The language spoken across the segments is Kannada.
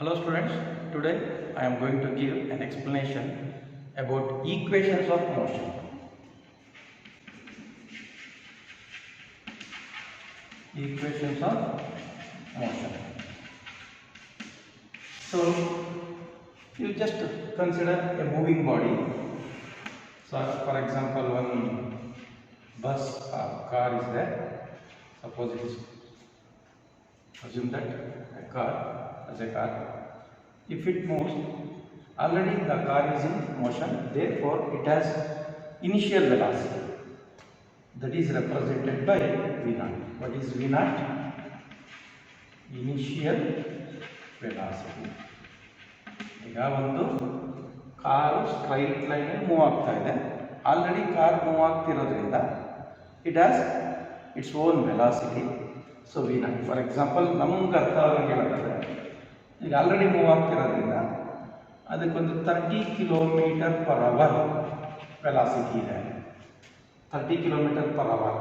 Hello students, today I am going to give an explanation about equations of motion. Equations of motion. So you just consider a moving body. So for example, one bus or car is there. Suppose it is, assume that a car as a car. If it moves, already the car is in motion, therefore it has initial velocity. That is represented by V0. What is V0? Initial velocity. ಈಗ ಒಂದು ಕಾರು ಸ್ಟ್ರೈಟ್ ಲೈನ್ ಮೂವ್ ಆಗ್ತಾ ಇದೆ. ಆಲ್ರೆಡಿ ಕಾರ್ ಮೂವ್ ಆಗ್ತಿರೋದ್ರಿಂದ it has its own velocity. So V0. For example ನಮ್ಗೆ ಅರ್ಥ ಆಗಂಗೆ ಹೇಳಿದ್ರೆ ಈಗ ಆಲ್ರೆಡಿ ಮೂವ್ ಆಗ್ತಿರೋದ್ರಿಂದ ಅದಕ್ಕೊಂದು 30 km/h ವೆಲಾಸಿಟಿ ಇದೆ. 30 km/h.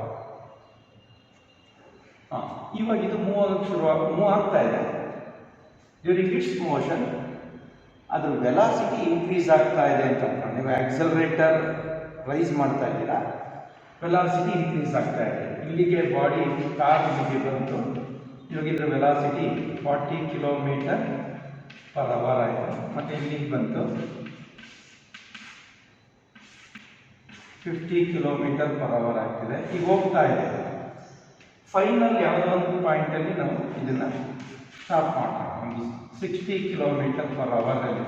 ಇವಾಗ ಇದು ಮೂವ್ ಆಗ್ತಾ ಇದೆ. ಡ್ಯೂರಿಂಗ್ ಇಟ್ಸ್ ಮೋಷನ್ ಅದ್ರ ವೆಲಾಸಿಟಿ ಇನ್ಕ್ರೀಸ್ ಆಗ್ತಾ ಇದೆ ಅಂತ ಅನ್ಕೊಂಡು ನೀವು ಆಕ್ಸಲರೇಟರ್ ರೈಸ್ ಮಾಡ್ತಾ ಇದ್ದೀರಾ, ವೆಲಾಸಿಟಿ ಇನ್ಕ್ರೀಸ್ ಆಗ್ತಾ ಇದೆ. ಇಲ್ಲಿಗೆ ಬಾಡಿ ಕಾರ್ ಇಲ್ಲಿಗೆ ಬಂತು. ಇವಾಗ ಇದ್ರ ವೆಲಾಸಿಟಿ 40 km/h ಆಯಿತು. ಮತ್ತು ಇಲ್ಲಿಗೆ ಬಂತು 50 km/h ಆಗ್ತಿದೆ. ಈಗ ಹೋಗ್ತಾ ಇದೆ. ಫೈನಲ್ ಯಾವುದೋ ಒಂದು ಪಾಯಿಂಟಲ್ಲಿ ನಾವು ಇದನ್ನು ಸ್ಟಾಪ್ ಮಾಡೋಣ. ಒಂದು 60 km/h.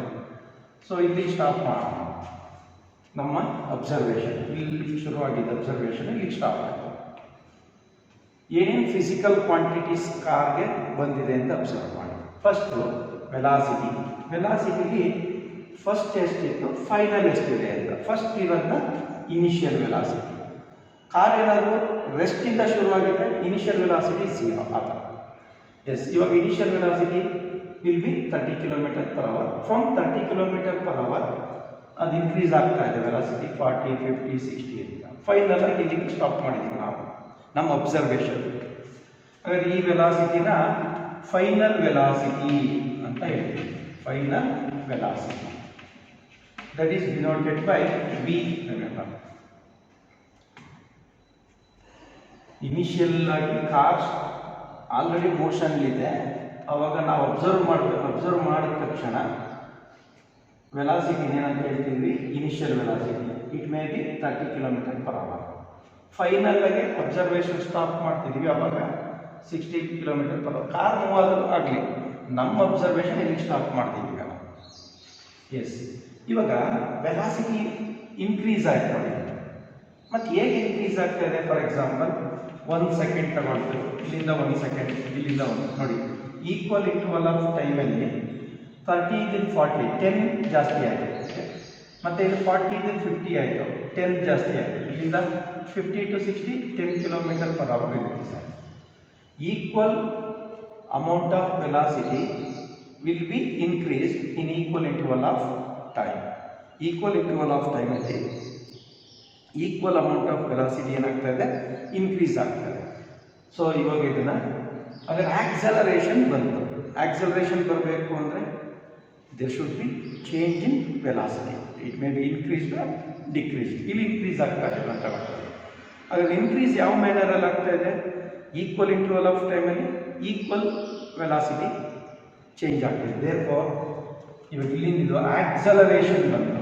ಸೊ ಇಲ್ಲಿ ಸ್ಟಾಪ್ ಮಾಡೋಣ. ನಮ್ಮ ಅಬ್ಸರ್ವೇಷನ್ ಇಲ್ಲಿ ಶುರುವಾಗಿದ್ದ ಅಬ್ಸರ್ವೇಷನ್ ಇಲ್ಲಿ ಸ್ಟಾಪ್ ಆಯಿತು. ಏನೇನು ಫಿಸಿಕಲ್ ಕ್ವಾಂಟಿಟೀಸ್ ಕಾರ್ಗೆ ಬಂದಿದೆ ಅಂತ ಅಬ್ಸರ್ವ್ ಮಾಡಿ. ಫಸ್ಟು ವೆಲಾಸಿಟಿಲಿ ಫಸ್ಟ್ ಎಷ್ಟಿತ್ತು, ಫೈನಲ್ ಎಷ್ಟಿದೆ ಅಂತ. ಫಸ್ಟ್ ಇರೋದನ್ನ ಇನಿಷಿಯಲ್ ವೆಲಾಸಿಟಿ. ಕಾರ್ ಏನಾದರೂ ರೆಸ್ಟಿಂದ ಶುರುವಾಗಿದ್ದರೆ ಇನಿಷಿಯಲ್ ವೆಲಾಸಿಟಿ 0 ಆ ಥರ. ಎಸ್, ಇವಾಗ initial velocity will B 30 km/h. From 30 km/h ಅದು ಇನ್ಕ್ರೀಸ್ ಆಗ್ತಾ ಇದೆ ವೆಲಾಸಿಟಿ 40, 50, 60 ಅಂತ. ಫೈನಲ್ ಆಗಿ ಇಲ್ಲಿಗೆ ಸ್ಟಾಪ್ ಮಾಡಿದ್ದೀವಿ ನಾವು ನಮ್ಮ ಅಬ್ಸರ್ವೇಷನ್. ಹಾಗಾದ್ರೆ ಈ ವೆಲಾಸಿಟಿನ ಫೈನಲ್ ವೆಲಾಸಿಟಿ ಅಂತ ಹೇಳ್ತೀವಿ. Final velocity that is denoted by V. Initial ಆಗಿ ಕಾರ್ ಆಲ್ರೆಡಿ ಮೋಷನ್ಲಿದೆ, ಆವಾಗ ನಾವು ಅಬ್ಸರ್ವ್ ಮಾಡಿದ ತಕ್ಷಣ ವೆಲಾಸಿಟಿ ಏನಂತ ಹೇಳ್ತೀವಿ, initial velocity. It may be 30 km/h. Final ಆಗಿ ಅಬ್ಸರ್ವೇಷನ್ ಸ್ಟಾಪ್ ಮಾಡ್ತಿದ್ದೀವಿ, ಆವಾಗ 60 km/h. ಕಾರ್ ಮೂವ್ ಆದರೂ ಆಗಲಿ, ನಮ್ಮ ಅಬ್ಸರ್ವೇಷನ್ ಇಲ್ಲಿ ಸ್ಟಾಪ್ ಮಾಡ್ತಿದ್ದೀವಿ. ಎಸ್, ಇವಾಗ ವೆಲಾಸಿಟಿ ಇನ್ಕ್ರೀಸ್ ಆಯ್ತು ನೋಡಿ. ಮತ್ತು ಹೇಗೆ ಇನ್ಕ್ರೀಸ್ ಆಗ್ತಾ ಇದೆ? ಫಾರ್ ಎಕ್ಸಾಂಪಲ್ 1 ಸೆಕೆಂಡ್ ತಗೊಳ್ತೀವಿ. ಇಲ್ಲಿಂದ 1 ಸೆಕೆಂಡ್, ಇಲ್ಲಿಂದ 1 ನೋಡಿ. ಈಕ್ವಲ್ ಇಂಟರ್ವಲ್ ಆಫ್ ಟೈಮಲ್ಲಿ 30 ಇದ್ದಿದ್ದು 40, 10 ಜಾಸ್ತಿ ಆಯಿತು. ಮತ್ತು ಇಲ್ಲಿ 40 ಇದ್ದಿದ್ದು 50 ಆಯಿತು, 10 ಜಾಸ್ತಿ ಆಯಿತು. ಇಲ್ಲಿಂದ 50 to 60 10 km/h ಇರುತ್ತೆ sir. Equal amount of velocity will B increase in equal interval of time. Equal interval of ಟೈಮಲ್ಲಿ ಈಕ್ವಲ್ ಅಮೌಂಟ್ ಆಫ್ ವೆಲಾಸಿಟಿ ಏನಾಗ್ತಾ ಇದೆ, ಇನ್ಕ್ರೀಸ್ ಆಗ್ತಾ ಇದೆ. ಸೊ ಇವಾಗ ಇದನ್ನು ಅದ್ರ ಆಕ್ಸಲರೇಷನ್ ಬಂತು. ಆಕ್ಸಲರೇಷನ್ ಬರಬೇಕು ಅಂದರೆ there should be change in velocity. It may be increase or decrease. ಇಲ್ಲಿ ಇನ್ಕ್ರೀಸ್ ಆಗ್ತಾ ಇದೆ ಅಂತ ಬರ್ತದೆ. ಅದ್ರ ಇನ್ಕ್ರೀಸ್ ಯಾವ ಮ್ಯಾನರಲ್ಲಿ ಆಗ್ತಾ ಇದೆ? ಈಕ್ವಲ್ ಇಂಟರ್ವಲ್ ಆಫ್ ಟೈಮಲ್ಲಿ ಈಕ್ವಲ್ ವೆಲಾಸಿಟಿ ಚೇಂಜ್ ಆಗ್ತಿದೆ. ದೇರ್ಫೋರ್ ಇವಾಗ ಇಲ್ಲಿಂದ ಇದು ಆಕ್ಸಲರೇಷನ್ ಬಂತು.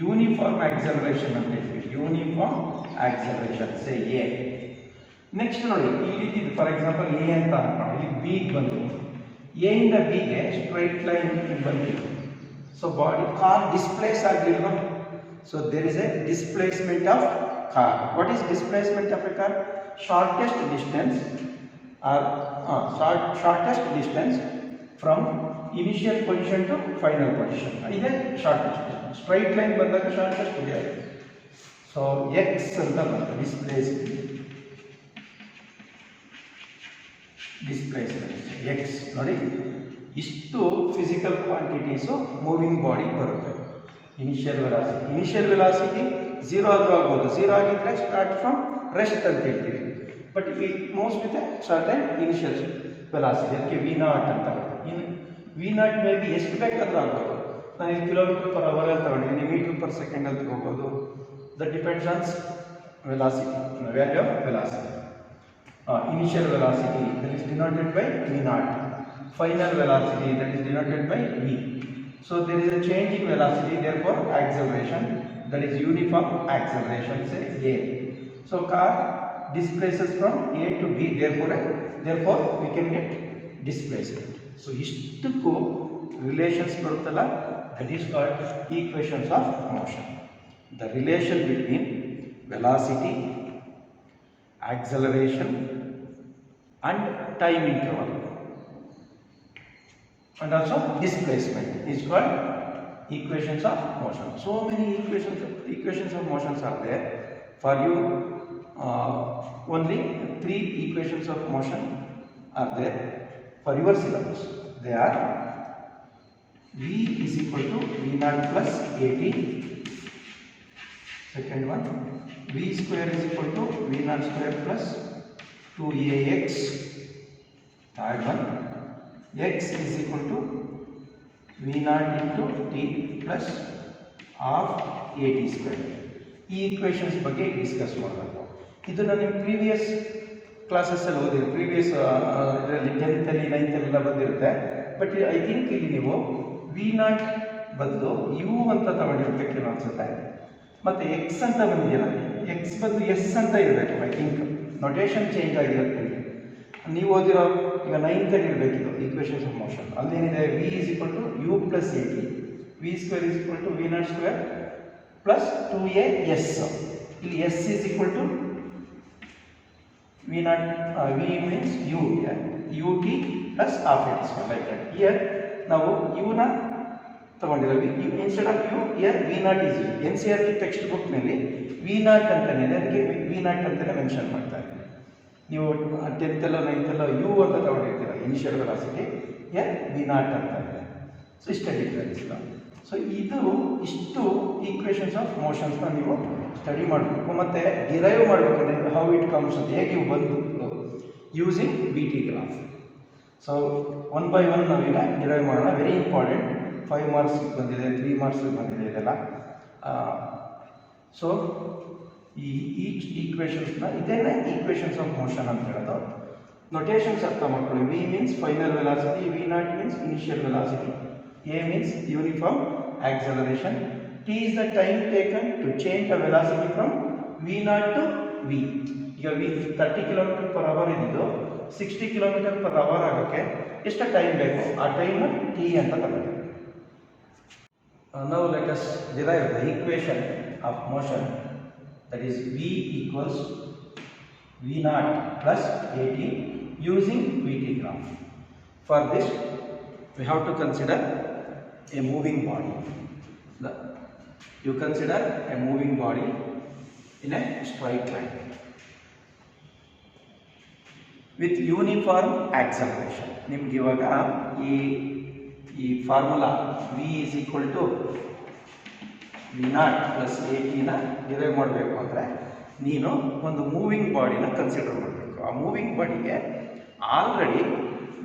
ಯೂನಿಫಾರ್ಮ್ ಆಕ್ಸಲರೇಷನ್ ಅಂತ ಹೇಳ್ತೀವಿ. Uniform acceleration say A. Next ನೋಡಿ, ಇಲ್ಲಿ ಫಾರ್ ಎಕ್ಸಾಂಪಲ್ ಎ ಅಂತ ಅನ್ಕೊಂಡು ಇಲ್ಲಿ ಬಿಗೆ ಬಂತು. ಎ ಇಂದ ಬಿಗೆ ಸ್ಟ್ರೈಟ್ ಲೈನ್ ಬಂದಿದೆ. ಸೊ ಬಾಡಿ ಕಾರ್ ಡಿಸ್ಪ್ಲೇಸ್ ಆಗಲಿಲ್ವಾ? So there is a displacement of car. What is displacement of a car? Shortest distance or shortest distance from initial position to final position. ಇದೆ ಶಾರ್ಟೆಸ್ಟ್. ಸ್ಟ್ರೈಟ್ ಲೈನ್ ಬಂದಾಗ ಶಾರ್ಟೆಸ್ಟ್ ಇದೆ. ಸೊ ಎಕ್ಸ್ ಅಂತ ಬಂತು, ಡಿಸ್ಪ್ಲೇಸ್ಮೆಂಟ್ ಎಕ್ಸ್. ನೋಡಿ, ಇಷ್ಟು ಫಿಸಿಕಲ್ ಕ್ವಾಂಟಿಟೀಸು ಮೂವಿಂಗ್ ಬಾಡಿ ಬರುತ್ತೆ. ಇನಿಷಿಯಲ್ ವೆಲಾಸಿಟಿ 0 ಆದರೂ ಆಗ್ಬೋದು. 0 ಆಗಿದ್ದರೆ ಸ್ಟಾರ್ಟ್ ಫ್ರಮ್ ರೆಸ್ಟ್ ಅಂತ ಹೇಳ್ತೀವಿ. But it moves with A certain initial velocity, ಅದಕ್ಕೆ ವಿ ನಾಟ್ ಅಂತ. ಇನ್ನು ವಿ ನಾಟ್ ಮೇ ಬಿ ಎಷ್ಟು ಬೇಕಾದರೂ ಆಗ್ಬೋದು. ನಾನು ಇದು ಕಿಲೋಮೀಟರ್ ಪರ್ ಅವರ್ ಅಲ್ಲಿ ತಗೊಂಡಿದ್ದೀನಿ, ಮೀಟರ್ ಪರ್ ಸೆಕೆಂಡ್ ಅಲ್ಲಿ ತಗೋಬೋದು. That depends on velocity, value of velocity. Initial velocity, that is denoted by v naught. Final velocity, that is denoted by v. So there is a change in velocity, therefore acceleration, that is uniform acceleration, say a. So car displaces from a to b, therefore we can get displacement. So ishtukku relations baruttalla, that is called equations of motion. The relation between velocity, acceleration and time interval and also displacement is called equations of motion. So many equations of motions are there. For you only 3 equations of motion are there for your syllabus. They are v is equal to v naught plus at. Second one, v square is equal to v naught square plus 2ax. Third one, x is equal to v naught into t plus half at square. ಈ ಈಕ್ವೇಷನ್ಸ್ ಬಗ್ಗೆ ಡಿಸ್ಕಸ್ ಮಾಡಬೇಕು. ಇದು ನಾನು ಪ್ರೀವಿಯಸ್ ಕ್ಲಾಸಸ್ಸಲ್ಲಿ ಓದಿದೆ, ಪ್ರೀವಿಯಸ್ ಇದರಲ್ಲಿ 10th ಅಲ್ಲಿ 9th ಅಲ್ಲೆಲ್ಲ ಬಂದಿರುತ್ತೆ. ಬಟ್ ಐ ಥಿಂಕ್ ಇಲ್ಲಿ ನೀವು ವಿ ನಾಟ್ ಬದಲು ಯು ಅಂತ ತಗೊಂಡಿರ್ಬೇಕೇನೋ ಅನ್ಸುತ್ತೆ, ಮತ್ತು ಎಕ್ಸ್ ಅಂತ ಬಂದಿಲ್ಲ, ಎಕ್ಸ್ ಬದಲು ಎಸ್ ಅಂತ ಇರಬೇಕು. ಐ ಥಿಂಕ್ ನೊಟೇಷನ್ ಚೇಂಜ್ ಆಗಿರುತ್ತೆ. ನೀವು ಓದಿರೋ ಈಗ 9th ಅಲ್ಲಿ ಇರಬೇಕಿದು ಈಕ್ವೇಷನ್ಸ್ ಆಫ್ ಮೋಷನ್. ಅಲ್ಲೇನಿದೆ, V is equal to U plus A T, V square is equal to V naught square plus 2a s. ಇಲ್ಲಿ S is equal to V naught, V means U, U T plus half A T square, like that. Here ನಾವು ಯುನ ತಗೊಂಡಿರೋದು, instead of U here V naught is U. NCERT text ಬುಕ್ನಲ್ಲಿ ವಿ ನಾಟ್ ಅಂತಲೇ ಇದೆ, ಅದಕ್ಕೆ ವಿ ನಾಟ್ ಅಂತಲೇ ಮೆನ್ಷನ್ ಮಾಡ್ತಾರೆ. ನೀವು 10th ಅಲ್ಲೋ 9th ಅಲ್ಲೋ ಯು ಅಂತ ತಗೊಂಡಿರ್ತೀರ initial velocity, here V naught ಅಂತ ಇದೆ. ಸೊ ಇಷ್ಟೇ ಡಿಫ್ರೆನ್ಸ್. ಸೊ ಇಷ್ಟು ಈಕ್ವೇಷನ್ಸ್ ಆಫ್ ಮೋಷನ್ಸ್ನ ನೀವು ಸ್ಟಡಿ ಮಾಡಬೇಕು, ಮತ್ತು ಡಿರೈವ್ ಮಾಡಬೇಕಂದ್ರೆ ಹೌ ಇಟ್ ಕಮ್ಸ್ ಅಂತ, ಹೇಗೆ ಇವು ಬಂದು using B T graph. So 1 by 1 ನಾವೀಗ ಡಿರೈವ್ ಮಾಡೋಣ. Very important. 5 marks ಬಂದಿದೆ, 3 marks ಬಂದಿದೆ ಇದೆಲ್ಲ. ಸೊ ಈಚ್ ಈಕ್ವೇಷನ್ಸ್ನ ಇದೇನೇ ಈಕ್ವೇಷನ್ಸ್ ಆಫ್ ಮೋಷನ್ ಅಂತ ಹೇಳೋದು. ನೊಟೇಷನ್ಸ್ ಅರ್ಥ ಮಾಡ್ಕೊಳ್ಳಿ. V means final velocity, V naught means initial velocity, A means uniform acceleration, t is the time taken to change the velocity from v naught to v. ಈಗ v 30 km/h ಇದ್ದು 60 km/h ಆಗೋಕ್ಕೆ ಎಷ್ಟು ಟೈಮ್ ಬೇಕು, ಆ ಟೈಮ್ t ಅಂತ ತಗೊಳ್ತೀವಿ. Now let us derive the equation of motion, that is v equals v naught plus at using vt graph. For this we have to consider a moving body. You consider a moving body in a straight line with uniform acceleration. ನಿಮ್ಗೆ ಇವಾಗ ಈ formula v is equal to v naught plus at ನ ಡಿರೈವ್ ಮಾಡಬೇಕು ಅಂದರೆ ನೀನು ಒಂದು ಮೂವಿಂಗ್ ಬಾಡಿನ ಕನ್ಸಿಡರ್ ಮಾಡಬೇಕು. ಆ ಮೂವಿಂಗ್ ಬಾಡಿಗೆ ಆಲ್ರೆಡಿ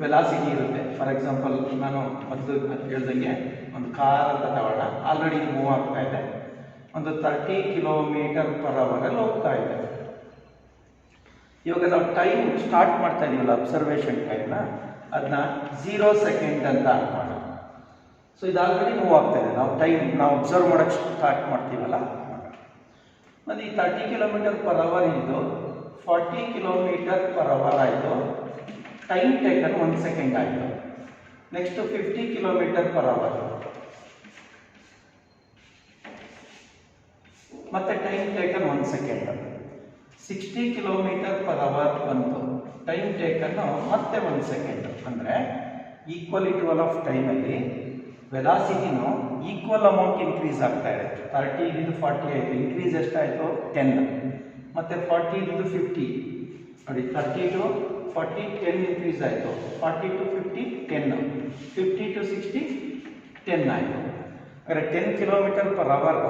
ವೆಲಾಸಿಟಿ ಇರುತ್ತೆ. ಫಾರ್ ಎಕ್ಸಾಂಪಲ್, ನಾನು ಮೊದಲು ಹೇಳ್ದಂಗೆ ಒಂದು ಕಾರ್ ಅಂತ ತಗೊಳ್ಳೋಣ, ಆಲ್ರೆಡಿ ಮೂವ್ ಆಗ್ತಾ ಇದೆ, ಒಂದು 30 km/h ಹೋಗ್ತಾ ಇದೆ. ಇವಾಗ ನಾವು ಟೈಮ್ ಸ್ಟಾರ್ಟ್ ಮಾಡ್ತಾ ಇದೀವಲ್ಲ, ಅಬ್ಸರ್ವೇಷನ್ ಟೈಮ್ನ, ಅದನ್ನ 0 ಸೆಕೆಂಡ್ ಅಂತ ಅನ್ಕೋಣ. ಸೊ ಇದು ಆಲ್ರೆಡಿ ಮೂವ್ ಆಗ್ತಾ ಇದೆ. ನಾವು ಅಬ್ಸರ್ವ್ ಮಾಡೋಕ್ಕೆ ಸ್ಟಾರ್ಟ್ ಮಾಡ್ತೀವಲ್ಲ, ಮತ್ತು ಈ 30 km/h ಇದು 40 km/h ಆಯಿತು. ಟೈಮ್ ಟೇಕನ್ 1 ಸೆಕೆಂಡ್ ಆಯಿತು. ನೆಕ್ಸ್ಟ್ 50 km/h, ಮತ್ತೆ ಟೈಮ್ ಟೇಕನ್ 1 ಸೆಕೆಂಡ್. 60 km/h ಬಂತು, ಟೈಮ್ ಟೇಕನ್ ಮತ್ತೆ 1 ಸೆಕೆಂಡ್. ಅಂದರೆ ಈಕ್ವಲ್ ಇಂಟರ್ವಲ್ ಆಫ್ ಟೈಮಲ್ಲಿ ವೆಲಾಸಿಟಿನೂ ಈಕ್ವಲ್ ಅಮೌಂಟ್ ಇನ್ಕ್ರೀಸ್ ಆಗ್ತಾ ಇದೆ. 30 ಇದು 40 ಆಯಿತು, ಇನ್ಕ್ರೀಸ್ ಎಷ್ಟಾಯಿತು 10, ಮತ್ತು 40 ಇದು 50 ನೋಡಿ, 30 to 40 10 ಇನ್ಕ್ರೀಸ್ ಆಯಿತು, 40 to 50 10, 50 to 60 10 ಆಯಿತು. ಅಂದರೆ 10 km/h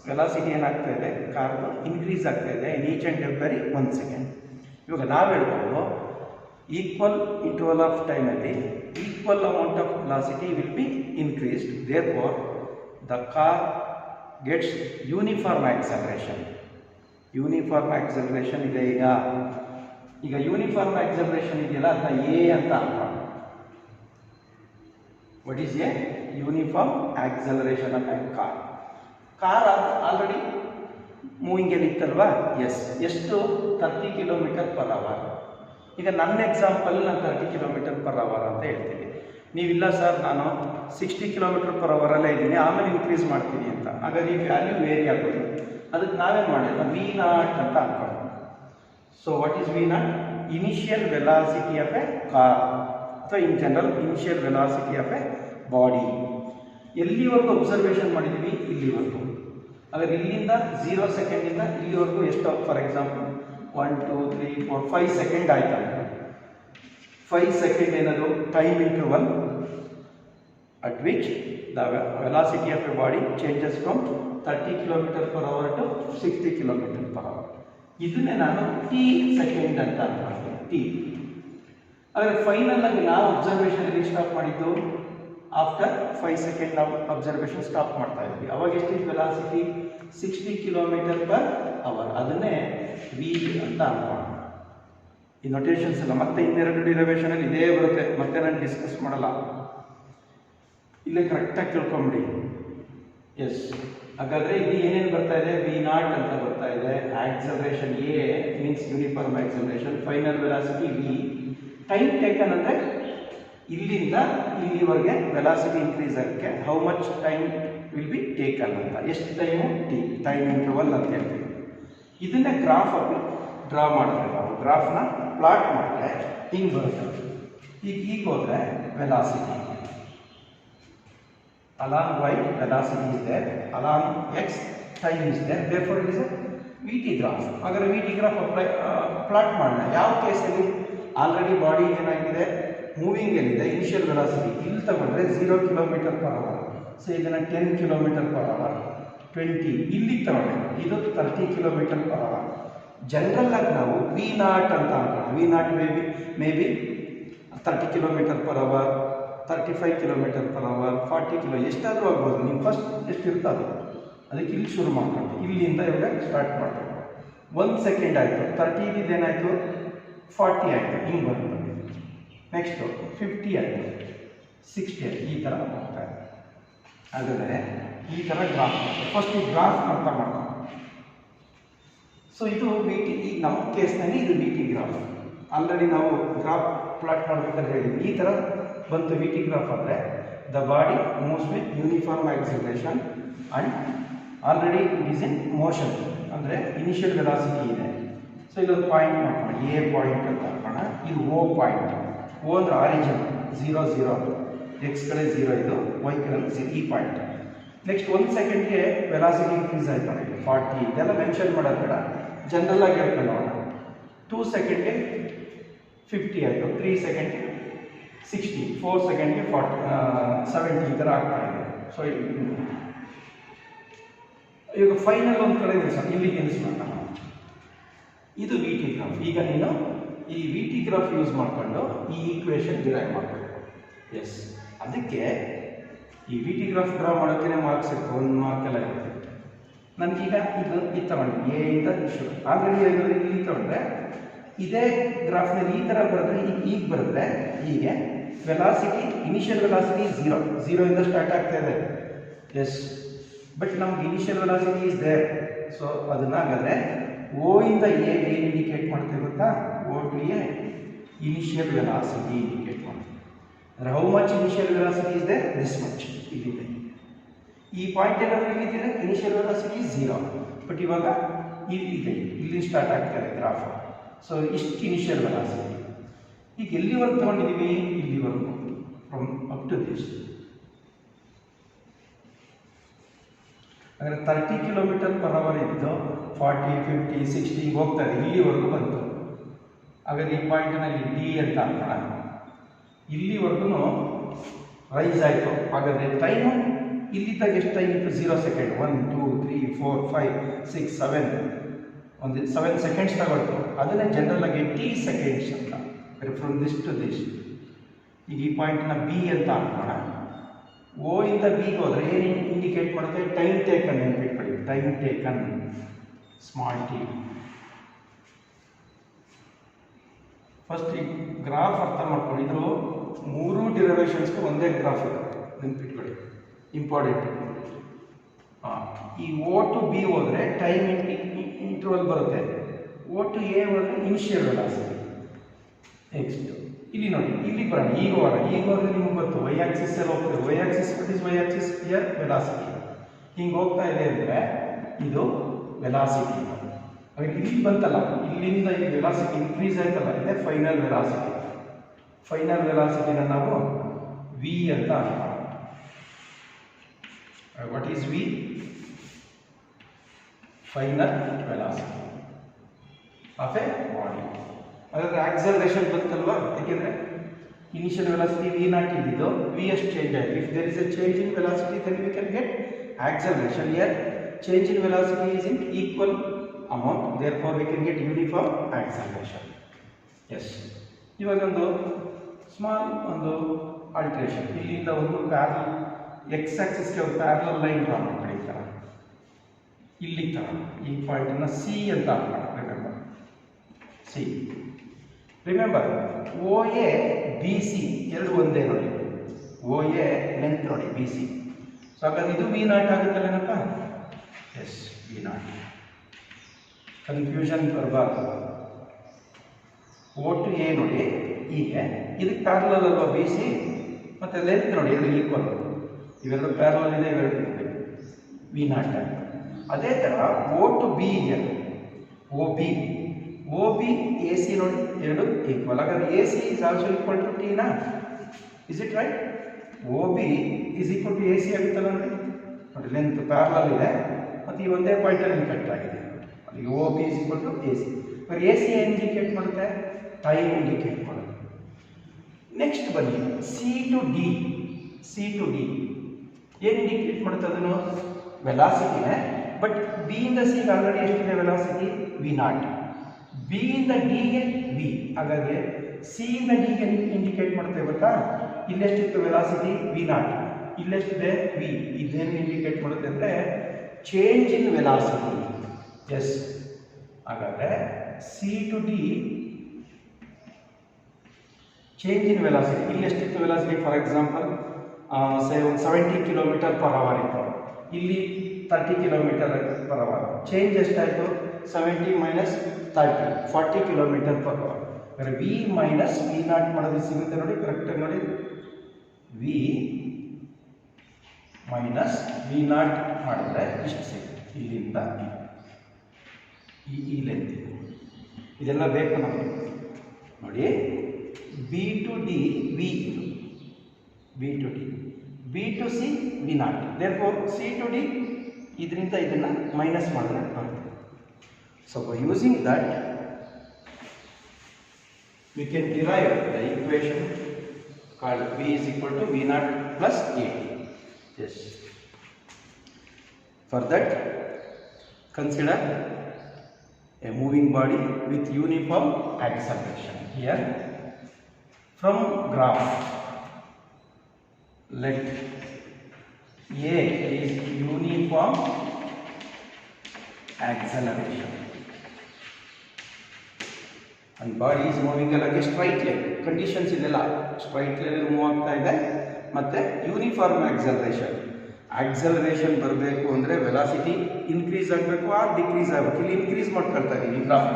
ವೆಲಾಸಿಟಿ ಏನಾಗ್ತಾ ಇದೆ, ಕಾರ್ದು ಇನ್ಕ್ರೀಸ್ ಆಗ್ತಾ ಇದೆ in each and every 1 second. ಇವಾಗ ನಾವು ಹೇಳ್ಬೋದು ಈಕ್ವಲ್ ಇಂಟರ್ವಲ್ ಆಫ್ ಟೈಮಲ್ಲಿ equal amount of velocity will be increased, therefore the car gets uniform acceleration. Uniform acceleration ಇದೆ. ಈಗ ಯೂನಿಫಾರ್ಮ್ ಆಕ್ಸಲರೇಷನ್ ಇದೆಯಲ್ಲ ಅದನ್ನ ಎ ಅಂತ ಅನ್ಕೊಂಡು. What is a uniform acceleration of a car? Car already ಮೂವಿಂಗಲ್ಲಿ ಇತ್ತಲ್ವಾ? ಎಸ್. ಎಷ್ಟು? 30 km/h. ಈಗ ನನ್ನ ಎಕ್ಸಾಂಪಲ್ ನಾನು 30 km/h ಅಂತ ಹೇಳ್ತೀನಿ. ನೀವಿಲ್ಲ ಸರ್ ನಾನು 60 km/h ಇದ್ದೀನಿ, ಆಮೇಲೆ ಇನ್ಕ್ರೀಸ್ ಮಾಡ್ತೀನಿ ಅಂತ. ಹಾಗಾದ್ರೆ ಈ ವ್ಯಾಲ್ಯೂ ವೇರಿ ಆಗೋದು. ಅದಕ್ಕೆ ನಾವೇನು ಮಾಡಿಲ್ಲ, V0 ಅಂತ ಅನ್ಕೊಂಡು. So what is V0? Initial velocity of a car ಅಥವಾ in general initial velocity of a body. ಎಲ್ಲಿವರೆಗೂ ಅಬ್ಸರ್ವೇಷನ್ ಮಾಡಿದ್ದೀವಿ? ಇಲ್ಲಿವರೆಗೂ. ಹಾಗಾದ್ರೆ ಇಲ್ಲಿಂದ 0 ಸೆಕೆಂಡಿಂದ ಇಲ್ಲಿವರೆಗೂ ಎಷ್ಟು? ಫಾರ್ ಎಕ್ಸಾಂಪಲ್ 1 2 3 4 5 ಸೆಕೆಂಡ್ ಆಯ್ತು. 5 ಸೆಕೆಂಡ್ ಏನದು? Time interval at which the velocity of a body changes from 30 km/h to 60 km/h. ಇದನ್ನೇ ನಾನು ಟಿ ಸೆಕೆಂಡ್ ಅಂತ ಅನ್ಕೊಳ್ತೀನಿ, ಟಿ. ಆದರೆ ಫೈನಲ್ ಆಗಿ ನಾವು ಅಬ್ಸರ್ವೇಷನ್ ಎಲ್ಲಿ ಸ್ಟಾಪ್ ಮಾಡಿದ್ದು? ಆಫ್ಟರ್ 5 ಸೆಕೆಂಡ್ ನಾವು ಅಬ್ಸರ್ವೇಷನ್ ಸ್ಟಾಪ್ ಮಾಡ್ತಾ ಇದ್ವಿ. ಅವಾಗ ಎಷ್ಟಿತ್ತು ವೆಲಾಸಿಟಿ? 60 km/h. ಅದನ್ನೇ ವಿ ಅಂತ ಅನ್ಕೊಂಡು. ಈ ನೊಟೇಷನ್ಸ್ ಎಲ್ಲ ಮತ್ತೆ ಇನ್ನೆರಡು ಡಿರೈವೇಷನಲ್ಲಿ ಇದೇ ಬರುತ್ತೆ, ಮತ್ತೆ ನಾನು ಡಿಸ್ಕಸ್ ಮಾಡಲ್ಲ. ಇಲ್ಲೇ ಕರೆಕ್ಟಾಗಿ ತಿಳ್ಕೊಂಬಿಡಿ. ಎಸ್. ಹಾಗಾದರೆ ಇಲ್ಲಿ ಏನೇನು ಬರ್ತಾ ಇದೆ? V0 ಅಂತ ಬರ್ತಾ ಇದೆ. Acceleration A means uniform acceleration. Final velocity V. Time taken ಅಂದರೆ ಇಲ್ಲಿಂದ ಇಲ್ಲಿವರೆಗೆ ವೆಲಾಸಿಟಿ ಇನ್ಕ್ರೀಸ್ ಆಗೋಕ್ಕೆ how much time will be taken ಅಂತ. ಎಷ್ಟು ಟೈಮು? ಟಿ. ಟೈಮ್ ಇಂಟರ್ವಲ್ ಅಂತ ಹೇಳ್ತೀವಿ. ಇದನ್ನೇ ಗ್ರಾಫಲ್ಲಿ ಡ್ರಾ ಮಾಡಿದ್ರೆ ನಾವು ಗ್ರಾಫ್ನ ಪ್ಲಾಟ್ ಮಾಡಿದ್ರೆ ಹಿಂಗೆ ಬರುತ್ತೆ. ಈಗ ಹೋದರೆ velocity along y velocity is there, along x time is there, therefore it is a VT graph. ಹಾಗಾದ್ರೆ VT graph ಪ್ಲಾಟ್ ಮಾಡೋಣ. ಯಾವ ಕೇಸಲ್ಲಿ? ಆಲ್ರೆಡಿ ಬಾಡಿ ಏನಾಗಿದೆ? ಮೂವಿಂಗ್ ಏನಿದೆ ಇನಿಷಿಯಲ್ ವೆಲಾಸಿಟಿ ಇಲ್ಲಿ ತಗೊಂಡ್ರೆ 0 km/h. ಸೊ ಇದನ್ನು 10 km/h 20 ಇಲ್ಲಿಗೆ ತಗೊಂಡ್ರೆ ಇದು 30 km/h. ಜನರಲ್ ಆಗಿ ನಾವು V0 ಅಂತ ಅನ್ಕೊಳ್ಳೋಣ. V0 May be 30 km/h, 35 km/h, 40 km, ಎಷ್ಟಾದರೂ ಆಗ್ಬೋದು. ನೀವು ಫಸ್ಟ್ ಎಷ್ಟಿರುತ್ತೋ ಅದು ಅದಕ್ಕೆ ಇಲ್ಲಿ ಶುರು ಮಾಡ್ಕೊಂಡು ಇಲ್ಲಿಂದ ಇವಾಗ ಸ್ಟಾರ್ಟ್ ಮಾಡಬೇಕು. 1 ಸೆಕೆಂಡ್ ಆಯಿತು, 30 ಏನಾಯಿತು? 40 ಆಯಿತು, ಹಿಂಗೆ ಬರುತ್ತೆ. ನೆಕ್ಸ್ಟು 50 ಆಯಿತು, 60 ಆಯಿತು, ಈ ಥರ ಹೋಗ್ತಾ ಇದೆ. ಹಾಗಾದರೆ ಈ ಥರ ಗ್ರಾಫ್ ಫಸ್ಟ್ ಈ ಗ್ರಾಫ್ ಅರ್ಥ ಮಾಡ್ಕೊಂಡು. ಸೊ ಇದು ವಿ ಟಿ. ಈಗ ನಮ್ಮ ಕೇಸ್ನಲ್ಲಿ ಇದು ವಿ ಟಿ ಗ್ರಾಫ್. ಆಲ್ರೆಡಿ ನಾವು ಗ್ರಾಫ್ ಪ್ಲಾಟ್ ಮಾಡಬೇಕಾದ್ರೆ ಹೇಳಿದ್ವಿ. ಈ ಥರ ಬಂತು ವಿ ಟಿ ಗ್ರಾಫ್ ಅಂದರೆ the body moves with uniform acceleration and already it is in motion. ಅಂದರೆ ಇನಿಷಿಯಲ್ ವೆಲಾಸಿಟಿ ಇದೆ. ಸೊ ಇಲ್ಲೊಂದು ಪಾಯಿಂಟ್ ಮಾಡ್ಕೋಣ, ಎ ಪಾಯಿಂಟ್ ಅಂತ ಹಾಕೋಣ. ಇದು ಓ ಪಾಯಿಂಟ್. ಓ ಅಂದರೆ ಆರಿಜಿನ್ 0 0, ಎಕ್ಸ್ ಕಡೆ 0 ಇದು, ವೈ ಕಡೆ 0, ಈ ಪಾಯಿಂಟ್. ನೆಕ್ಸ್ಟ್ 1 ಸೆಕೆಂಡ್ಗೆ ವೆಲಾಸಿಟಿ ಇನ್ಕ್ರೀಸ್ ಆಯ್ತು ನೋಡಿ 40. ಇದೆಲ್ಲ ಮೆನ್ಷನ್ ಮಾಡೋದು ಬೇಡ, ಜನರಲ್ ಆಗಿ ಹೇಳ್ಕೊಂಡು ನೋಡೋಣ. 2 ಸೆಕೆಂಡ್ಗೆ 50 ಆಯಿತು, 3 ಸೆಕೆಂಡ್ಗೆ 60, 4 ಸೆಕೆಂಡ್ಗೆ 70 ಈ ಥರ ಆಗ್ತಾ ಇದೆ. ಸೊ ಈಗ ಫೈನಲ್ ಒಂದು ಕಡೆ ನಿಲ್ಲಿಸೋಣ, ಇಲ್ಲಿಗೆ ನಿಲ್ಲಿಸ್ಬೇಕು ನಾವು. ಇದು ವಿ ಟಿ ಗ್ರಾಫ್. ಈಗ ನೀನು ಈ ವಿ ಟಿ ಗ್ರಾಫ್ ಯೂಸ್ ಮಾಡಿಕೊಂಡು ಈ ಈಕ್ವೇಷನ್ ಡಿರೈವ್ ಮಾಡಬೇಕು. ಎಸ್. ಅದಕ್ಕೆ ಈ ವಿ ಟಿ ಗ್ರಾಫ್ ಡ್ರಾ ಮಾಡೋಕ್ಕೇ ಮಾರ್ಕ್ಸ್ ಇರುತ್ತೆ, 1 ಮಾರ್ಕೆಲ್ಲ ಇರುತ್ತೆ. ನನಗೀಗ ಇದು ತಗೊಂಡು ಎ ಇಂದ ಶುರು ಆಲ್ರೆಡಿ ಇಲ್ಲಿ ತಗೊಂಡ್ರೆ ಇದೇ ಗ್ರಾಫ್ನಲ್ಲಿ ಈ ಥರ ಬರೆದ್ರೆ ಈಗ ಬರೆದ್ರೆ ಹೀಗೆ ವೆಲಾಸಿಟಿ ಇನಿಷಿಯಲ್ ವೆಲಾಸಿಟಿ 0 ಇಂದ ಸ್ಟಾರ್ಟ್ ಆಗ್ತಾ ಇದೆ. ಎಸ್. ಬಟ್ ನಮ್ಗೆ initial velocity is there. So ಅದನ್ನು ಹಾಗಾದರೆ ಓ ಇಂದ ಎ ಏನು ಇಂಡಿಕೇಟ್ ಮಾಡ್ತೇವೆ ಗೊತ್ತಾ? O to A initial velocity indicate ಮಾಡ್ತೀವಿ. ಅಂದರೆ how much initial velocity is there? This much. ಇಲ್ಲಿದೆ ಈ ಪಾಯಿಂಟ್ ಏನಾದರೂ ಇಲ್ಲಿದ್ದರೆ ಇನಿಷಿಯಲ್ ವೆಲಾಸಿಟಿ 0. ಬಟ್ ಇವಾಗ ಇಲ್ಲಿದೆ, ಇಲ್ಲಿ ಸ್ಟಾರ್ಟ್ ಆಗ್ತಾರೆ ಗ್ರಾಫ್. ಸೊ ಇಷ್ಟು ಇನಿಷಿಯಲ್ ವೆಲಾಸಿಟಿ. ಈಗ ಎಲ್ಲಿವರೆಗೂ ತೊಗೊಂಡಿದ್ದೀವಿ? ಇಲ್ಲಿವರೆಗೂ, ಫ್ರಮ್ ಅಪ್ ಟು ದಿಸ್. ಅಂದರೆ 30 km/h ಇದ್ದು 40 50 60 ಹೋಗ್ತಾ ಇದೆ, ಇಲ್ಲಿವರೆಗೂ ಬಂತು. ಹಾಗಾದ್ರೆ ಈ ಪಾಯಿಂಟ್ನಲ್ಲಿ ಡಿ ಅಂತ ಅನ್ಕೋಣ. ಇಲ್ಲಿವರೆಗೂ ರೈಸ್ ಆಯಿತು. ಹಾಗಾದರೆ ಟೈಮು ಇಲ್ಲಿದ್ದಾಗ ಎಷ್ಟು ಟೈಮ್ ಇತ್ತು? 0 ಸೆಕೆಂಡ್. 1 2 3 4 5 6 7 ಒಂದು 7 ಸೆಕೆಂಡ್ಸ್ ತಗೊಳ್ತು, ಅದನ್ನೇ ಜನರಲ್ ಆಗಿ t ಸೆಕೆಂಡ್ಸ್ ಅಂತ. From this to this. ಈಗ ಈ ಪಾಯಿಂಟ್ನ ಬಿ ಅಂತ ಹಾಕೋಣ. ಓ ಇಂದ ಬಿಗೆ ಹೋದರೆ ಏನು ಇಂಡಿಕೇಟ್ ಮಾಡುತ್ತೆ? ಟೈಮ್ ಟೇಕನ್ ನೆನಪಿಟ್ಕೊಳ್ಳಿ. Time taken small T. First ಈ ಗ್ರಾಫ್ ಅರ್ಥ ಮಾಡ್ಕೊಳ್ಳಿ. ಇದು 3 ಡಿರೈವೇಷನ್ಸ್ಗೆ ಒಂದೇ ಗ್ರಾಫ್ ಇದೆ, ನೆನಪಿಟ್ಕೊಳ್ಳಿ, ಇಂಪಾರ್ಟೆಂಟ್. ಈ ಓ ಟು ಬಿ ಹೋದರೆ ಟೈಮ್ ಇಂಟರ್ವಲ್ ಬರುತ್ತೆ, ಓ ಟು ಎ ಹೋದರೆ ಇನಿಷಿಯಲ್ ವೆಲಾಸಿಟಿ. ನೆಕ್ಸ್ಟ್ ಇಲ್ಲಿ ನೋಡಿ, ಇಲ್ಲಿ ಬರೋಣ. ಈಗ ಹೋದರೆ ನಿಮ್ಗೆ ಗೊತ್ತು ವೈ ಆಕ್ಸಿಸ್ ಅಲ್ಲಿ ಹೋಗ್ತದೆ. Y axis is Y axis here velocity. ಹಿಂಗೆ ಹೋಗ್ತಾ ಇದೆ ಅಂದರೆ ಇದು ವೆಲಾಸಿಟಿ. ಇಲ್ಲಿ ಬಂತಲ್ಲ, ಇಲ್ಲಿಂದ ಈ ವೆಲಾಸಿಟಿ ಇನ್ಕ್ರೀಸ್ ಆಯ್ತಲ್ಲ, ಇದೆ ಫೈನಲ್ ವೆಲಾಸಿಟಿ. ಫೈನಲ್ ವೆಲಾಸಿಟಿನ ನಾವು ವಿ ಅಂತ ಹಾಕೋಣ. What is V? Final velocity of a body. ಹಾಗಾದ್ರೆ ಆಕ್ಸಲರೇಷನ್ ಬಂತಲ್ವಾ? ಯಾಕೆಂದರೆ ಇನಿಷಿಯಲ್ ವೆಲಾಸಿಟಿ ವಿ ನಾಟ್ ಇದ್ದಿದ್ದು ವಿ ಎಷ್ಟು ಚೇಂಜ್ ಆಯಿತು. If there is a change in velocity then we can get acceleration. Here change in velocity is in equal amount, therefore we can get uniform acceleration. Yes. ಇವಾಗೊಂದು ಸ್ಮಾಲ್ ಒಂದು ಆಲ್ಟ್ರೇಷನ್. ಇಲ್ಲಿಂದ ಒಂದು ಪ್ಯಾರಲ್ ಎಕ್ಸ್ ಆಕ್ಸಿಸ್ಗೆ ಒಂದು ಪ್ಯಾರಲ್ ಲೈನ್ ಡ್ರಾ ಮಾಡ್ಕೊಳ್ಳಿ. ಈ ಥರ ಇಲ್ಲಿ ಥರ ಈ ಪಾಯಿಂಟನ್ನು ಸಿ ಅಂತ ಹಾಕೋಣ. Remember C. Remember O A B C ಎರಡು ಒಂದೇ ನೋಡಿ. ಓ ಎ ಲೆಂತ್ ನೋಡಿ, ಬಿ ಸಿ. ಸೊ ಹಾಗಾದ್ರೆ ಇದು ವಿ ನಾಟ್ ಆಗುತ್ತಲ್ಲೇನಪ್ಪ? Yes, V naught. ಕನ್ಫ್ಯೂಷನ್ ಬರಬಾರ್ದು. ಓ ಟು ಎ ನೋಡಿ ಹೀಗೆ, ಇದಕ್ಕೆ ಪ್ಯಾರಲಲ್ ಅಲ್ವಾ ಬಿ ಸಿ, ಮತ್ತು ಲೆಂತ್ ನೋಡಿ ಎರಡು ಈಕ್ವಲ್. ಇವೆರಡು ಪ್ಯಾರಲಲ್ ಇದೆ, ಇವೆರಡು ವಿ ನಾಟ್. ಅದೇ ಥರ ಓ ಟು ಬಿ ಇದೆ, ಓ ಬಿ ಎ ಸಿ ನೋಡಿ ಎರಡು ಈಕ್ವಲ್. ಹಾಗಾದ್ರೆ A C is also equal to T ನಾ? Is it right? O B is equal to A C ಆಗುತ್ತಲ್ಲ ನೋಡಿ. ನೋಡಿ ಲೆಂತ್ ಪ್ಯಾರಲಲ್ ಇದೆ ಮತ್ತು ಈ ಒಂದೇ ಪಾಯಿಂಟಲ್ಲಿ ಕಟ್ ಆಗಿದೆ. ಈಗ O B is equal to A C. But A C ಏನು ಇಂಡಿಕೇಟ್ ಮಾಡುತ್ತೆ? ಟೈಮ್ ಇಂಡಿಕೇಟ್ ಮಾಡುತ್ತೆ. ನೆಕ್ಸ್ಟ್ ಬನ್ನಿ C to D. C to D ಏನು ಇಂಡಿಕೇಟ್ ಮಾಡುತ್ತೆ? ಅದನ್ನು ವೆಲಾಸಿಟಿನೇ. ಬಟ್ ಬಿ ಇಂದ ಸಿಗೆ ಆಲ್ರೆಡಿ ಎಷ್ಟಿದೆ ವೆಲಾಸಿಟಿ? V not. ಬಿ ಇಂದ ಡಿಗೆ ವಿ. ಹಾಗಾಗಿ ಸಿ ಇಂದ ಡಿಗೆ ಇಂಡಿಕೇಟ್ ಮಾಡುತ್ತೆ ಗೊತ್ತಾ? ಇಲ್ಲೆಷ್ಟಿತ್ತು ವೆಲಾಸಿಟಿ? V naught. ಇಲ್ಲೆಷ್ಟಿದೆ? ವಿ. ಇದೇನು ಇಂಡಿಕೇಟ್ ಮಾಡುತ್ತೆ ಅಂದರೆ ಚೇಂಜ್ ಇನ್ ವೆಲಾಸಿಟಿ. ಎಸ್. ಹಾಗಾದರೆ C to D change in velocity. ಇಲ್ಲಿ ಎಷ್ಟಿತ್ತು ವೆಲಾಸಿಟಿ? ಫಾರ್ ಎಕ್ಸಾಂಪಲ್ ಸೇ ಒಂದು 70 km/h ಇತ್ತು, ಇಲ್ಲಿ 30 km/h. ಚೇಂಜ್ ಎಷ್ಟಾಯಿತು? 70 ಮೈನಸ್ 30, 40 km/h. ಅಂದರೆ ವಿ ಮೈನಸ್ ವಿ ನಾಟ್ ಮಾಡೋದು ಸಿಗುತ್ತೆ ನೋಡಿ, ಕರೆಕ್ಟಾಗಿ ನೋಡಿ. ವಿ ಮೈನಸ್ ವಿ ನಾಟ್ ಮಾಡಿದ್ರೆ ಇಷ್ಟು ಸಿಗುತ್ತೆ. ಇಲ್ಲಿಂದ ಈ ಲೆಂತ್ ಇದೆಲ್ಲ ಬೇಕು ನಮಗೆ ನೋಡಿ. B to D V, B to D, B to C V not. Therefore C to D ಇದರಿಂದ ಇದನ್ನು ಮೈನಸ್ ಮಾಡಿದ್ರೆ ಬರುತ್ತೆ. So by using that we can derive the equation called V is equal to V not plus A T. Yes. For that consider a moving body with uniform acceleration. Here from graph, let A is uniform acceleration and body is moving along a straight line. Conditions ಇದೆಲ್ಲ straight line ಮೂವ್ ಆಗ್ತಾ ಇದೆ ಮತ್ತೆ ಯೂನಿಫಾರ್ಮ್ ಆಕ್ಸಲರೇಷನ್ ಬರಬೇಕು ಅಂದರೆ ವೆಲಾಸಿಟಿ ಇನ್ಕ್ರೀಸ್ ಆಗಬೇಕು ಆರ್ ಡಿಕ್ರೀಸ್ ಆಗಬೇಕು. ಇಲ್ಲಿ ಇನ್ಕ್ರೀಸ್ ಮಾಡ್ಕೊಳ್ತಾ ಇದ್ದೀವಿ ಗ್ರಾಫ್.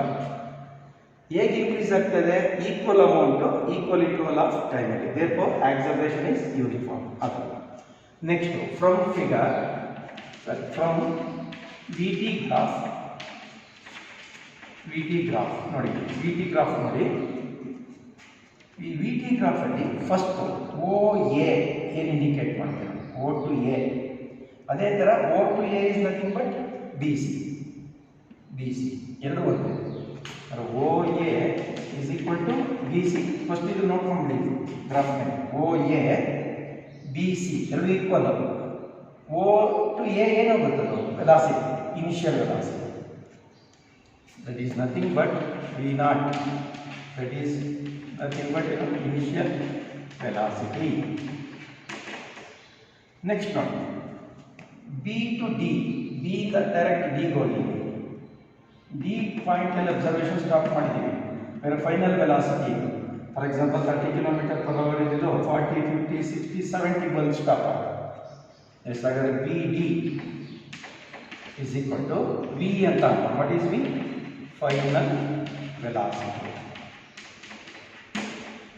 ಹೇಗೆ ಇನ್ಕ್ರೀಸ್ ಆಗ್ತದೆ? Equal amount equal interval of ಟೈಮಲ್ಲಿ. Therefore acceleration is uniform. ಅದು next from figure from V T graph ನೋಡಿ. ವಿ ಟಿ ಗ್ರಾಫ್ ನೋಡಿ. ಈ ವಿ ಟಿ ಗ್ರಾಫಲ್ಲಿ ಫಸ್ಟ್ ಓ ಎ ಏನು ಇಂಡಿಕೇಟ್ ಮಾಡ್ತೀವಿ? O to A. ಅದೇ ಥರ O to A is nothing but B C ಎರಡು ಒಂದೇ. O A is equal to B C. First ಇದು ನೋಡ್ಕೊಂಡ್ಬಿಡಿ ಗ್ರಾಫ್ ಮೇಲೆ. ಓ ಎ ಬಿ ಸಿ ಎರಡು ಈಕ್ವಲ್. ಓ ಟು ಎ ಏನಾಗುತ್ತದು? Velocity, initial velocity. that is nothing but v naught, that is nothing but initial velocity. Next one, b to d, b the direct d ಹೋಗಿ d ಪಾಯಿಂಟ್ ಅಲ್ಲಿ ಅಬ್ಸರ್ವೇಷನ್ ಸ್ಟಾಪ್ ಮಾಡಿದ್ದೀವಿ, ಬೇರೆ final velocity for example 30 kilometre per hour ಇದ್ದು 40 50 60 70 ಬಂದು ಸ್ಟಾಪ್ ಆಗುತ್ತೆ. ಎಷ್ಟಾಗುತ್ತೆ B D is equal to v ಅಂತ. what is v? final velocity.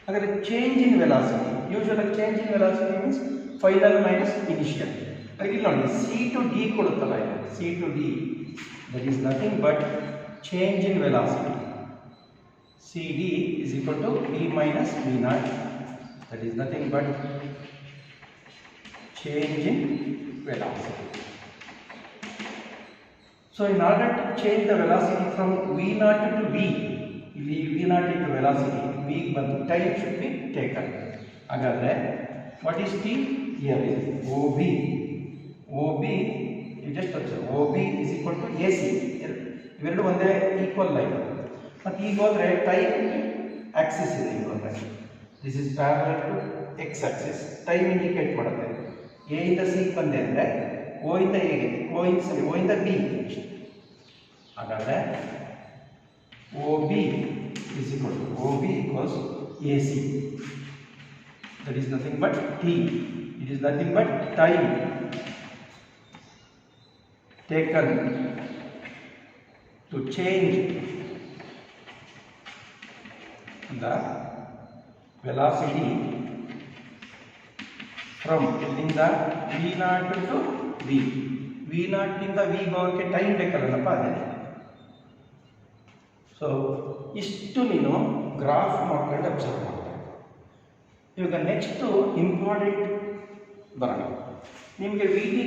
अगर change in velocity, usually change in velocity means final minus initial. अगर ನೋಡಿ c to d ಕೊಡುತ್ತಲ್ಲ, c to d, that is nothing but change in velocity. cd is equal to v minus v naught, that is nothing but change in velocity. So in order to change the velocity from v naught to v, v naught into velocity, v ಬಂದು time should be taken. ಹಾಗಾದ್ರೆ what is t? Here is OB. OB, you just observe, OB is equal to AC. ಇವೆರಡು ಒಂದೇ ಈಕ್ವಲ್ ಲೈನ್. ಮತ್ತು ಈಗ ಹೋದ್ರೆ ಟೈಮ್ ಆಕ್ಸಿಸ್ ಇದೆ. ಈಗ ಹೋದ್ರೆ this is parallel to X axis. Time indicate ಮಾಡುತ್ತೆ. ಎ ಇಂದ ಸಿ ಬಂದೆ ಅಂದರೆ ಓ ಇಂದ ಎಗೆ, ಓ ಇಂದ ಬಿ. ಹಾಗಾದರೆ O B is equal to O B equals A C, that is nothing but T. It is nothing but time taken to change the velocity from ಇಲ್ಲಿಂದ v naught to v. v naught ಇಂದ v ಹೋಗಕ್ಕೆ ಟೈಮ್ ಬೇಕಲ್ಲಪ್ಪ, ಅದೇ. ಸೊ ಇಷ್ಟು ನೀನು ಗ್ರಾಫ್ ಮಾಡ್ಕೊಂಡು ಅಬ್ಸರ್ವ್ ಮಾಡ್ತಾರೆ. ಇವಾಗ ನೆಕ್ಸ್ಟು ಇಂಪಾರ್ಟೆಂಟ್ ಬರೋಣ. ನಿಮಗೆ ವಿ ಟಿ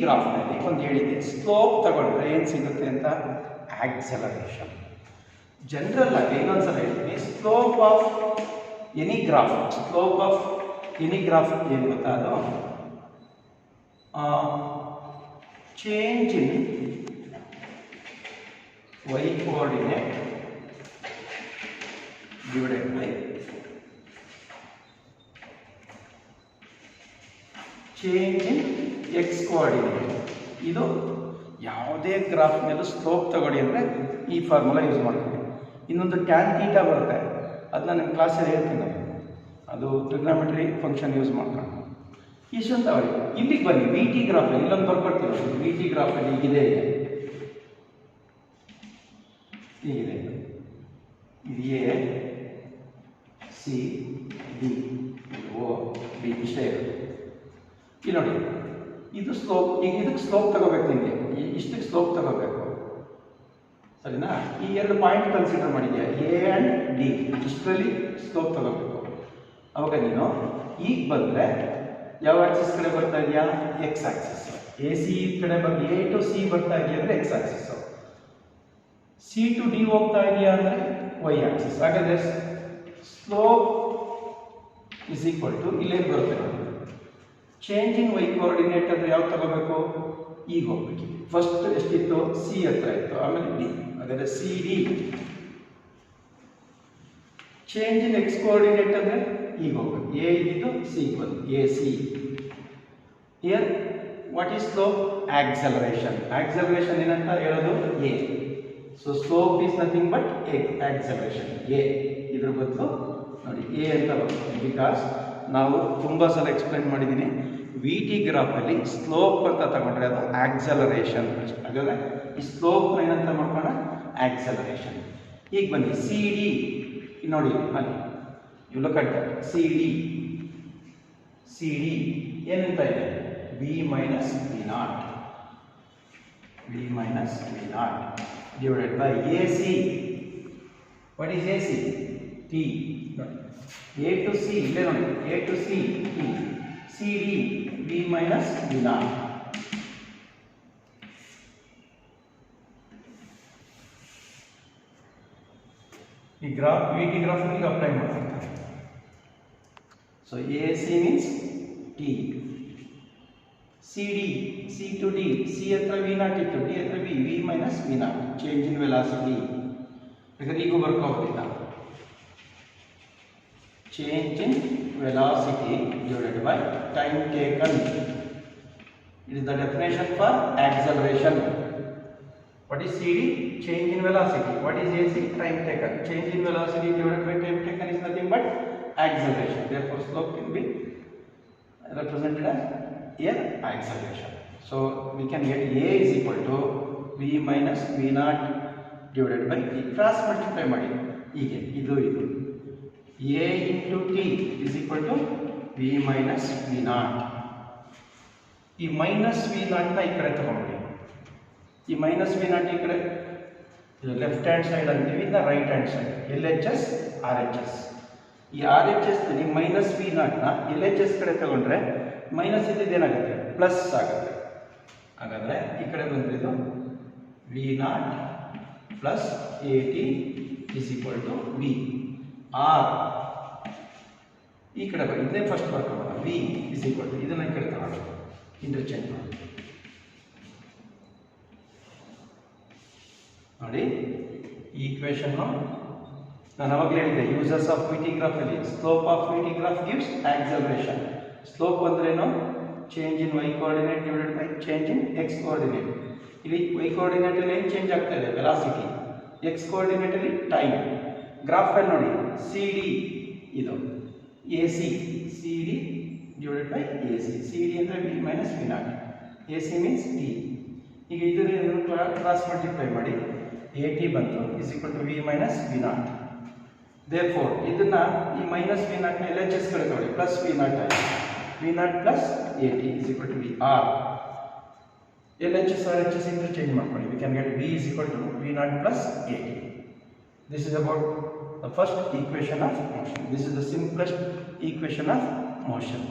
ಗ್ರಾಫ್ನಲ್ಲಿ ಒಂದು ಹೇಳಿದ್ದೆ, ಸ್ಲೋಪ್ ತಗೊಂಡ್ರೆ ಏನು ಸಿಗುತ್ತೆ ಅಂತ, ಆಕ್ಸಲರೇಷನ್. ಜನರಲ್ ಆಗಿ ಇನ್ನೊಂದ್ಸಲ ಹೇಳ್ತೀನಿ, ಸ್ಲೋಪ್ ಆಫ್ ಎನಿ ಗ್ರಾಫ್ ಏನು ಗೊತ್ತಾ, ಅದು change in Y coordinate divided by change in X coordinate. ಇದು ಯಾವುದೇ ಗ್ರಾಫ್ ಮೇಲೂ ಸ್ಲೋಪ್ ತಗೊಳ್ಳಿ ಅಂದರೆ ಈ ಫಾರ್ಮುಲಾ ಯೂಸ್ ಮಾಡ್ತೀವಿ. ಇನ್ನೊಂದು ಟ್ಯಾನ್ ಥೀಟಾ ಬರುತ್ತೆ, ಅದನ್ನ ನಿಮ್ಮ ಕ್ಲಾಸಲ್ಲಿ ಹೇಳ್ತೀನಿ ನಾನು, ಅದು ಟ್ರಿಗ್ನಾಮೆಟ್ರಿ ಫಂಕ್ಷನ್ ಯೂಸ್ ಮಾಡ್ಕೊಂಡು. ಇಷ್ಟೊಂದು ಅವರಿಗೆ ಇಲ್ಲಿಗೆ ಬನ್ನಿ. ವಿ ಟಿ ಗ್ರಾಫಲ್ಲಿ ಇಲ್ಲೊಂದು ಬರ್ಕೊಡ್ತೀವಿ. ವಿ ಟಿ ಗ್ರಾಫಲ್ಲಿ ಹೀಗಿದೆ, ಹೀಗಿದೆ, ಇದು A C D O B, ಇಷ್ಟೇ ಇರುತ್ತೆ. ಇಲ್ಲಿ ನೋಡಿ, ಇದು ಸ್ಲೋಪ್. ಈಗ ಇದಕ್ಕೆ ಸ್ಲೋಪ್ ತಗೋಬೇಕು, ನಿಮಗೆ ಇಷ್ಟಕ್ಕೆ ಸ್ಲೋಪ್ ತಗೋಬೇಕು, ಸರಿನಾ? ಈ ಎರಡು ಪಾಯಿಂಟ್ ಕನ್ಸಿಡರ್ ಮಾಡಿದ್ಯಾ, ಎ ಆ್ಯಂಡ್ ಡಿ, ಇಷ್ಟರಲ್ಲಿ ಸ್ಲೋಪ್ ತಗೋಬೇಕು. ಅವಾಗ ನೀನು ಈಗ ಬಂದರೆ ಯಾವ ಆಕ್ಸಿಸ್ ಕಡೆ ಬರ್ತಾ ಇದೆಯಾ, ಎಕ್ಸ್ ಆಕ್ಸಿಸ್. ಎ ಸಿ ಕಡೆ ಬಂದು ಎ ಟು ಸಿ ಬರ್ತಾ ಇದೆಯಾ ಅಂದರೆ X axis, C to D ಹೋಗ್ತಾ ಇದೆಯಾ ಅಂದರೆ ವೈ ಆಕ್ಸಿಸ್. ಹಾಗಾದರೆ ಸ್ಲೋಪ್ ಇಸ್ ಈಕ್ವಲ್ ಟು ಇಲ್ಲೇನು ಬರುತ್ತೆ ನೋಡಿ, ಚೇಂಜ್ ಇನ್ ವೈ ಕೋಆರ್ಡಿನೇಟ್ ಅಂದರೆ ಯಾವ್ದು ತಗೋಬೇಕು, ಈಗ ಹೋಗ್ಬೇಕು. ಫಸ್ಟ್ ಎಷ್ಟಿತ್ತು, ಸಿ ಹತ್ರ ಇತ್ತು, ಆಮೇಲೆ ಡಿ. ಹಾಗಾದರೆ C D. Change in X coordinate ಅಂದರೆ ಈಗ ಹೋಗ್ಬೇಕು, ಎ ಇದ್ದು ಸಿ ಬಂದು A C. Here what is slope, acceleration. Acceleration ಏನಂತ ಹೇಳೋದು, A. So slope is nothing but acceleration, A. ಇದ್ರ ಬದಲು ನೋಡಿ ಎ ಅಂತ ಬರ್ತದೆ. ಬಿಕಾಸ್ ನಾವು ತುಂಬ ಸಲ ಎಕ್ಸ್ಪ್ಲೈನ್ ಮಾಡಿದ್ದೀನಿ, ವಿ ಟಿ ಗ್ರಾಫಲ್ಲಿ ಸ್ಲೋಪ್ ಅಂತ ತಗೊಂಡ್ರೆ ಅದು ಆಕ್ಸಲರೇಷನ್. ಹಾಗಾದರೆ ಈ ಸ್ಲೋಪ್ನ ಏನಂತ ಮಾಡ್ಕೋಣ, ಆಕ್ಸಲರೇಷನ್. ಈಗ ಬನ್ನಿ ಸಿ ಡಿ ನೋಡಿ, ಅಲ್ಲಿ ಇವ್ಲು ಕಟ್ಟ ಸಿ ಡಿ ಏನಂತ ಇದೆ, V minus V not, divided by A C. What is A C, T. A to C ಇಲ್ಲೇ ನೋಡಿ, A to C T, C D V minus V not. ಈ ಗ್ರಾಫ್ ವಿ ಟಿ ಗ್ರಾಫ್ ಈಗ ಅಪ್ಲೈ ಮಾಡ್ತಾರೆ. So A C means T, CD, C to D, C ಹತ್ರ V ನಾಟ್ ಇತ್ತು, D ಹತ್ರ V minus V not, change in velocity. ಯಾಕಂದ್ರೆ ಈಗ ಬರ್ಕೋಬೋದಿಲ್ಲ. Change in velocity divided by time taken. It is the definition for acceleration. What is CD? Change in velocity. What is AC? Time taken. Change in velocity divided by time taken is nothing but acceleration. Therefore, slope can be represented as air acceleration. So, we can get A is equal to V minus V naught divided by T. Cross multiply ಮಾಡಿ ಹೀಗೆ ಇದು A into T is equal to V minus V naught. ಈ ಮೈನಸ್ V naught ನ ಈ ಕಡೆ ತಗೊಂಡ್ಬಿಡಿ. ಈ ಮೈನಸ್ V naught ಈ ಕಡೆ ಲೆಫ್ಟ್ ಹ್ಯಾಂಡ್ ಸೈಡ್ ಅಂತೀವಿ, ಇನ್ನ right hand side LHS RHS. ಈ RHS ನಲ್ಲಿ ಮೈನಸ್ V naught ನ LHS ಕಡೆ ತಗೊಂಡ್ರೆ ಮೈನಸ್ ಇದೇನಾಗುತ್ತೆ, ಪ್ಲಸ್ ಆಗುತ್ತೆ. ಹಾಗಾದ್ರೆ ಈ ಕಡೆ ಬಂದಿದ್ದು V naught plus AT is equal to V. R ಈ ಕಡೆ ಬನ್ನಿ, ಇದನ್ನೇ first ಬರ್ಕೊಳ್ಳೋಣ. V is equal to ಇದನ್ನ ಈ ಕಡೆ ತಗೊಳ್ಳೋಣ, ಇಂಟರ್ಚೇಂಜ್ ಮಾಡಿ ನೋಡಿ. ಈ ಈಕ್ವೇಶನ್ ನಾನು ಅವಾಗಲೇ ಹೇಳಿದ್ದೆ, ಯೂಸಸ್ ಆಫ್ VT ಗ್ರಾಫ್ ಅಲ್ಲಿ slope of VT graph gives acceleration. Slope ಅಂದ್ರೇನು? Change in y coordinate divided by change in x coordinate. ಇಲ್ಲಿ y ಕೋಆರ್ಡಿನೇಟ್ ಅಲ್ಲಿ ಏನು ಚೇಂಜ್ ಆಗ್ತಾ ಇದೆ? ವೆಲಾಸಿಟಿ. x ಕೋಆರ್ಡಿನೇಟ್ ಅಲ್ಲಿ ಟೈಮ್. ಗ್ರಾಫ್ ಅಲ್ಲಿ ನೋಡಿ, CD ಇದು AC, CD divided by AC. CD ಅಂದರೆ V minus V naught. AC means T. ಈಗ ಇದನ್ನು ಕ್ರಾಸ್ ಮಲ್ಟಿಪ್ಲೈ ಮಾಡಿ AT ಬಂತು is equal to V minus V naught. Therefore ಇದನ್ನ ಈ ಮೈನಸ್ V naught ನ LHS ಕಡೆ ತಗೊಳ್ಳಿ, ಪ್ಲಸ್ V naught ಆಗಿದೆ. V naught plus AT is equal to VR. LHS RHS interchange ಮಾಡ್ಕೊಳ್ಳಿ. We can get V is equal to V naught plus AT. This is about the first equation of motion. This is the simplest equation of motion.